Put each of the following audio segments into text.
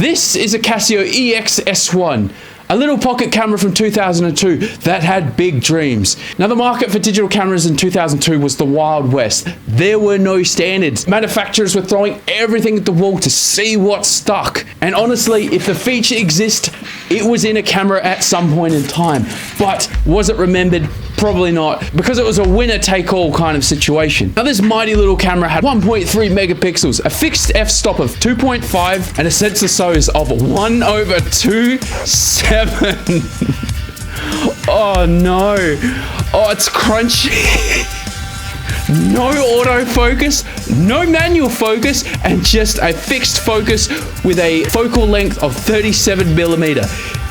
This is a Casio EXS1. A little pocket camera from 2002 that had big dreams. Now, the market for digital cameras in 2002 was the Wild West. There were no standards. Manufacturers were throwing everything at the wall to see what stuck. And honestly, if the feature exists, it was in a camera at some point in time. But was it remembered? Probably not, because it was a winner-take-all kind of situation. Now, this mighty little camera had 1.3 megapixels, a fixed f-stop of 2.5, and a sensor size of 1/2.7. Oh no. Oh, it's crunchy. No autofocus, no manual focus, and just a fixed focus with a focal length of 37mm.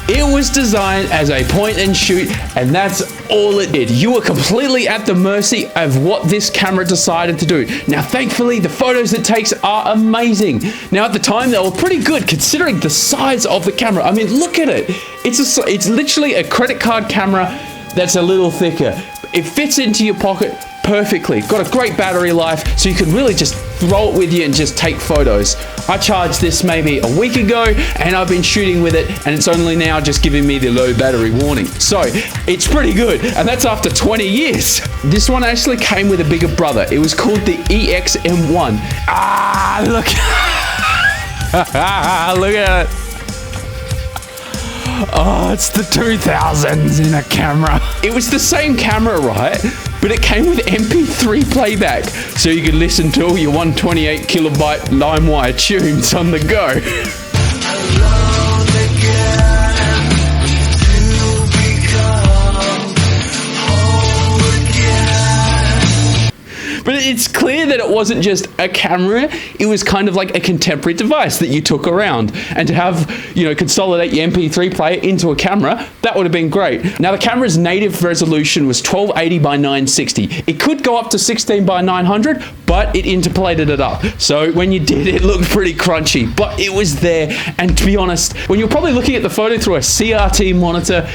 It was designed as a point and shoot, and that's all it did. You were completely at the mercy of what this camera decided to do. Now, thankfully, the photos it takes are amazing. Now, at the time, they were pretty good considering the size of the camera. I mean, look at it. It's literally a credit card camera that's a little thicker. It fits into your pocket perfectly. Got a great battery life, so you can really just throw it with you and just take photos. I charged this maybe a week ago, and I've been shooting with it, and it's only now just giving me the low battery warning. So it's pretty good, and that's after 20 years. This one actually came with a bigger brother. It was called the EXM1. Ah, look. Look at it. Oh, it's the 2000s in a camera. It was the same camera, right? But it came with MP3 playback, so you could listen to all your 128 kilobyte LimeWire tunes on the go. But it's clear that it wasn't just a camera, it was kind of like a contemporary device that you took around. And to have, consolidate your MP3 player into a camera, that would have been great. Now, the camera's native resolution was 1280 by 960. It could go up to 16 by 900, but it interpolated it up. So when you did, it looked pretty crunchy, but it was there. And to be honest, when you're probably looking at the photo through a CRT monitor,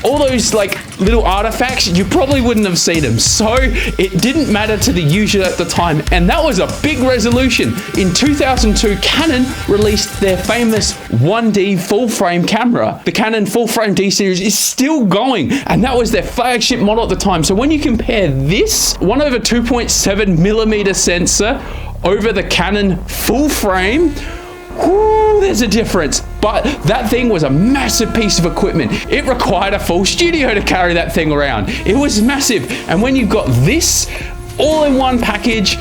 all those little artifacts, you probably wouldn't have seen them. So it didn't matter to the user at the time. And that was a big resolution. In 2002, Canon released their famous 1D full frame camera. The Canon full frame D series is still going, and that was their flagship model at the time. So when you compare this 1/2.7mm sensor over the Canon full frame, whoo, there's a difference. But that thing was a massive piece of equipment. It required a full studio to carry that thing around. It was massive. And when you've got this all in one package,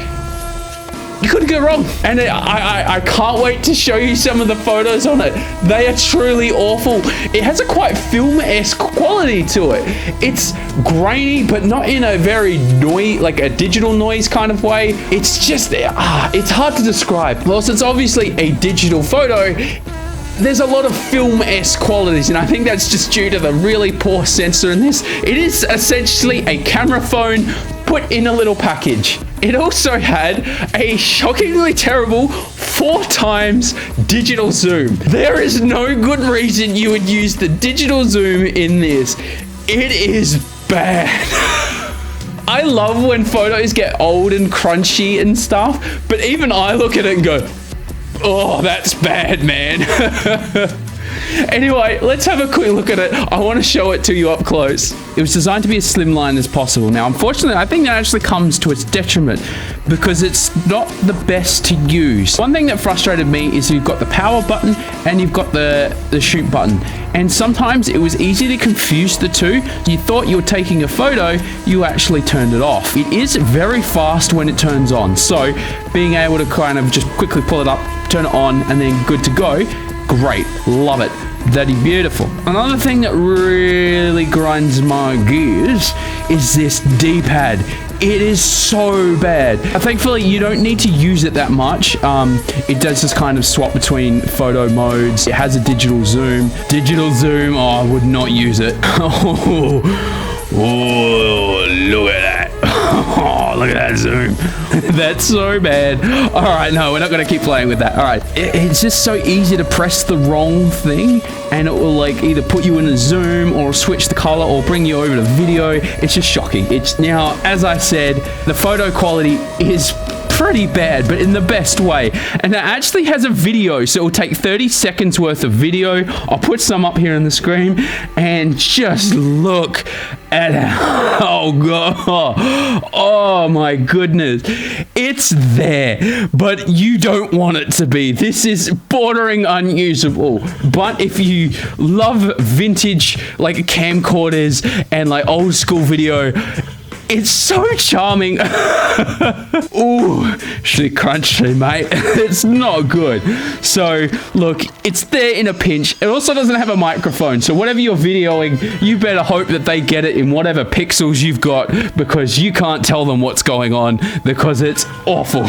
you couldn't go wrong. And I can't wait to show you some of the photos on it. They are truly awful. It has a quite film-esque quality to it. It's grainy, but not in a very like a digital noise kind of way. It's just, it's hard to describe. Well, since obviously a digital photo, there's a lot of film-esque qualities, and I think that's just due to the really poor sensor in this. It is essentially a camera phone put in a little package. It also had a shockingly terrible 4x digital zoom. There is no good reason you would use the digital zoom in this. It is bad. I love when photos get old and crunchy and stuff, but even I look at it and go, oh, that's bad, man. Anyway, let's have a quick look at it. I want to show it to you up close. It was designed to be as slimline as possible. Now, unfortunately, I think that actually comes to its detriment because it's not the best to use. One thing that frustrated me is you've got the power button and you've got the shoot button. And sometimes it was easy to confuse the two. You thought you were taking a photo, you actually turned it off. It is very fast when it turns on. So being able to kind of just quickly pull it up, turn it on, and then good to go, great, love it. That'd be beautiful. Another thing that really grinds my gears is this D-pad. It is so bad. Thankfully, you don't need to use it that much. It does just kind of swap between photo modes. It has a digital zoom. Digital zoom, oh, I would not use it. Oh, look at that. Oh, look at that zoom. That's so bad. All right, no, we're not going to keep playing with that. All right, it's just so easy to press the wrong thing, and it will either put you in a zoom or switch the color or bring you over to video. It's just shocking. Now, as I said, the photo quality is pretty bad, but in the best way. And it actually has a video, so it will take 30 seconds worth of video. I'll put some up here on the screen, and just look at it. Oh god, oh my goodness, it's there, but you don't want it to be. This is bordering unusable. But if you love vintage like camcorders and like old school video, it's so charming. Ooh, she crunchy, mate. It's not good. So, look, it's there in a pinch. It also doesn't have a microphone. So whatever you're videoing, you better hope that they get it in whatever pixels you've got, because you can't tell them what's going on, because it's awful.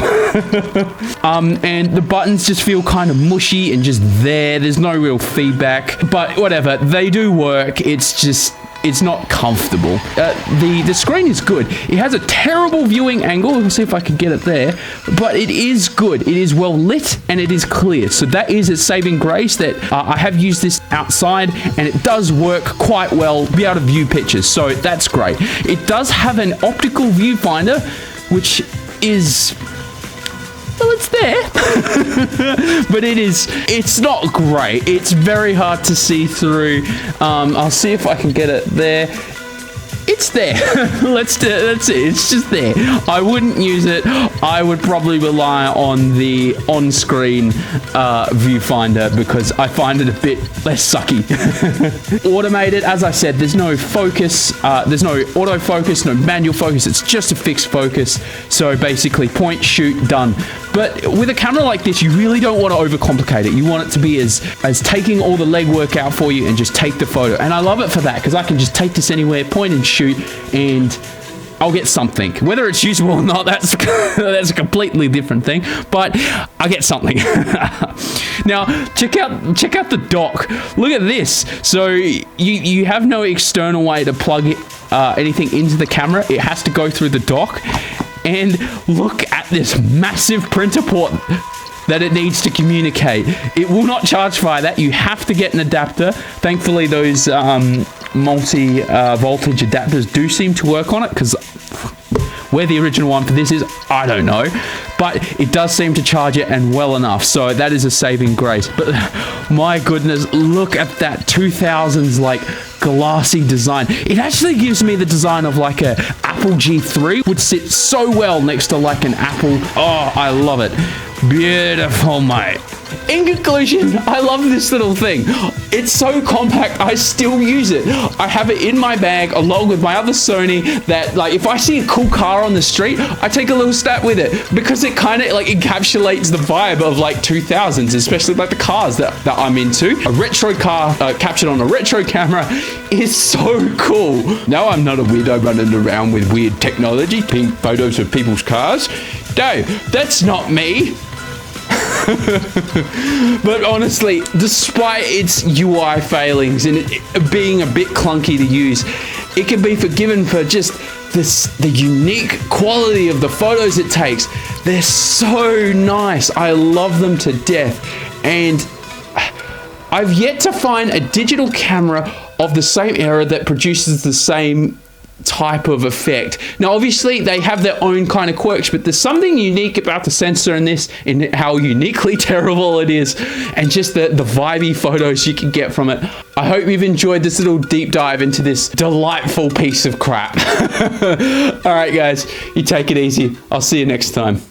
And the buttons just feel kind of mushy and just there. There's no real feedback. But whatever, they do work. It's not comfortable. The screen is good. It has a terrible viewing angle. We'll see if I can get it there. But it is good. It is well lit and it is clear. So that is a saving grace that I have used this outside and it does work quite well, be able to view pictures. So that's great. It does have an optical viewfinder, which is... well, it's there. But it's not great. It's very hard to see through. I'll see if I can get it there. It's there. That's it. It's just there. I wouldn't use it. I would probably rely on the on-screen viewfinder, because I find it a bit less sucky. Automated, as I said, there's no focus. There's no autofocus, no manual focus. It's just a fixed focus. So basically, point, shoot, done. But with a camera like this, you really don't want to overcomplicate it. You want it to be as taking all the legwork out for you and just take the photo. And I love it for that, because I can just take this anywhere, point and shoot, and I'll get something. Whether it's usable or not, that's a completely different thing. But I get something. Now, check out the dock. Look at this. So you have no external way to plug anything into the camera. It has to go through the dock. And look at this massive printer port that it needs to communicate. It will not charge via that. You have to get an adapter. Thankfully, those multi-voltage adapters do seem to work on it, because where the original one for this is, I don't know. But it does seem to charge it, and well enough. So that is a saving grace. But my goodness, look at that 2000s like glassy design. It actually gives me the design of like a Apple G3. Would sit so well next to like an Apple. Oh, I love it. Beautiful, mate. In conclusion, I love this little thing. It's so compact, I still use it. I have it in my bag along with my other Sony that, like, if I see a cool car on the street, I take a little snap with it, because it kind of like encapsulates the vibe of like 2000s, especially like the cars that I'm into. A retro car captured on a retro camera is so cool. Now I'm not a weirdo running around with weird technology, taking photos of people's cars. No, that's not me. But honestly, despite its UI failings and it being a bit clunky to use, it can be forgiven for just the unique quality of the photos it takes. They're so nice. I love them to death. And I've yet to find a digital camera of the same era that produces the same type of effect. Now obviously they have their own kind of quirks, but there's something unique about the sensor in this, in how uniquely terrible it is, and just the vibey photos you can get from it. I hope you've enjoyed this little deep dive into this delightful piece of crap. All right guys, you take it easy. I'll see you next time.